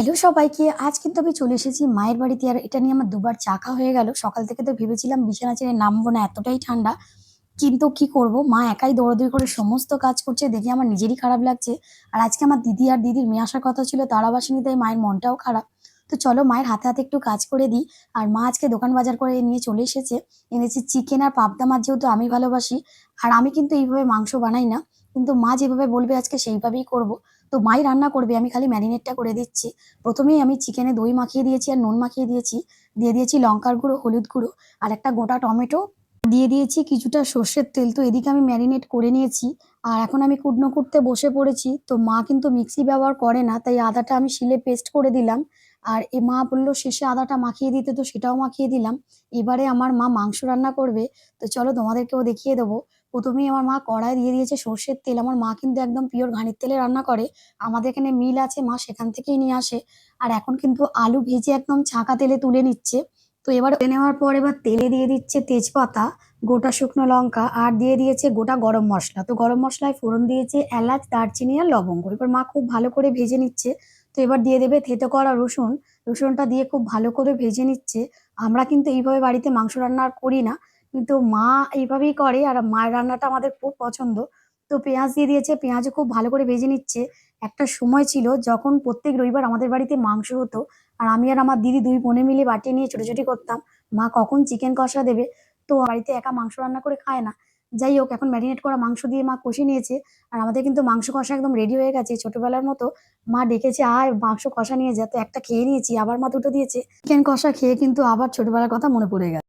Hello সবাইকে। আজ কিন্তু আমি চলে এসেছি মায়ের বাড়িতে। আর এটা নিয়ে আমার দুবার চা খাওয়া হয়ে গেল। সকাল থেকে তো ভেবেছিলাম বিছানা ছেড়ে নামবো না, এতটাই ঠান্ডা। কিন্তু কি করব, মা একাই দৌড়াদৌড়ি করে সমস্ত কাজ করছে, দেখে আমার নিজেরই খারাপ লাগছে। আর আজকে আমার দিদি আর দিদির মেয়ে আসার কথা ছিল, তারা আসেনি, তাই মায়ের মনটাও খারাপ। তো চলো মায়ের হাতে হাতে একটু কাজ করে দিই। আর মা আজকে দোকান বাজার করে নিয়ে চলে এসেছে। এনেছে চিকেন আর পাবদা মাছ, যেহেতু আমি ভালোবাসি। আর আমি কিন্তু এইভাবে মাংস বানাই না, কিন্তু মা যেভাবে বলবে আজকে সেইভাবেই করব। তো মাই রান্না করবে, আমি খালি ম্যারিনেটটা করে দিচ্ছি। প্রথমেই আমি চিকেনে দই মাখিয়ে দিয়েছি আর নুন মাখিয়ে দিয়েছি। দিয়ে দিয়েছি লঙ্কার গুঁড়ো, হলুদ গুঁড়ো আর একটা গোটা টমেটো। দিয়ে দিয়েছি কিছুটা সর্ষের তেল। তো এদিকে আমি ম্যারিনেট করে নিয়েছি। আর এখন আমি কুটনো কুটতে বসে পড়েছি। তো মা কিন্তু মিক্সি ব্যবহার করে না, তাই আদাটা আমি শিলে পেস্ট করে দিলাম। আর এ মা বললো শেষে আদাটা মাখিয়ে দিতে, তো সেটাও মাখিয়ে দিলাম। এবারে আমার মা মাংস রান্না করবে। তো চলো তোমাদেরকেও দেখিয়ে দেবো। প্রথমেই আমার মা কড়াই দিয়ে দিয়েছে সর্ষের তেল। আমার মা কিন্তু একদম পিওর ঘানির তেলে রান্না করে। আমাদের এখানে মিল আছে, মা সেখান থেকেই নিয়ে আসে। আর এখন কিন্তু আলু ভেজে একদম ছাঁকা তেলে তুলে নিচ্ছে। তো এবার নেওয়ার পর এবার তেলে দিয়ে দিচ্ছে তেজপাতা, গোটা শুকনো লঙ্কা আর দিয়ে দিয়েছে গোটা গরম মশলা। তো গরম মশলায় ফোড়ন দিয়েছে এলাচ, দারচিনি আর লবঙ্গ। এবার মা খুব ভালো করে ভেজে নিচ্ছে। তো এবার দিয়ে দেবে থেতো করা রসুন। রসুনটা দিয়ে খুব ভালো করে ভেজে নিচ্ছে। আমরা কিন্তু এইভাবে বাড়িতে মাংস রান্না আর করি না, কিন্তু মা এইভাবেই করে। আর মায়ের রান্নাটা আমাদের খুব পছন্দ। তো পেঁয়াজ দিয়ে দিয়েছে, পেঁয়াজও খুব ভালো করে ভেজে নিচ্ছে। একটা সময় ছিল যখন প্রত্যেক রবিবার আমাদের বাড়িতে মাংস হতো। আর আমি আর আমার দিদি দুই বোনে মিলে বাটি নিয়ে ছোটাছুটি করতাম, মা কখন চিকেন কষা দেবে। তো বাড়িতে একা মাংস রান্না করে খায় না। যাই হোক, এখন ম্যারিনেট করা মাংস দিয়ে মা কষে নিয়েছে। আর আমাদের কিন্তু মাংস কষা একদম রেডি হয়ে গেছে ছোটবেলার মতো। মা ডেকেছে আয় মাংস কষা নিয়ে যা, তো একটা খেয়ে নিয়েছি, আবার মা দুটো দিয়েছে। চিকেন কষা খেয়ে কিন্তু আবার ছোটবেলার কথা মনে পড়ে গেছে।